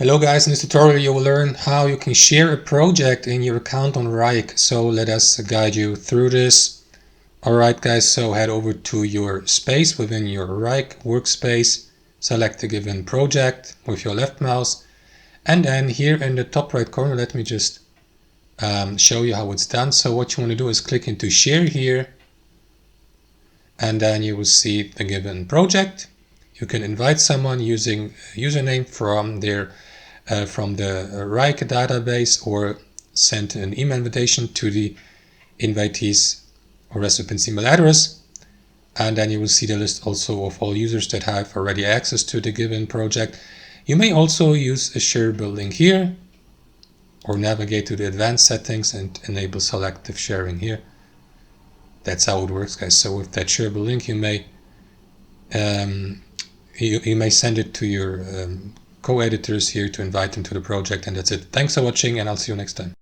Hello guys, in this tutorial you will learn how you can share a project in your account on Wrike. So let us guide you through this. Alright guys, so head over to your space within your Wrike workspace, select a given project with your left mouse, and then here in the top right corner, let me just show you how it's done. So what you want to do is click into share here, and then you will see the given project. You can invite someone using a username from the Wrike database, or send an email invitation to the invitees or recipient's email address. And then you will see the list also of all users that have already access to the given project. You may also use a shareable link here, or navigate to the advanced settings and enable selective sharing here. That's how it works, guys. So with that shareable link, you may send it to your co-editors here to invite them to the project, and that's it. Thanks for watching, and I'll see you next time.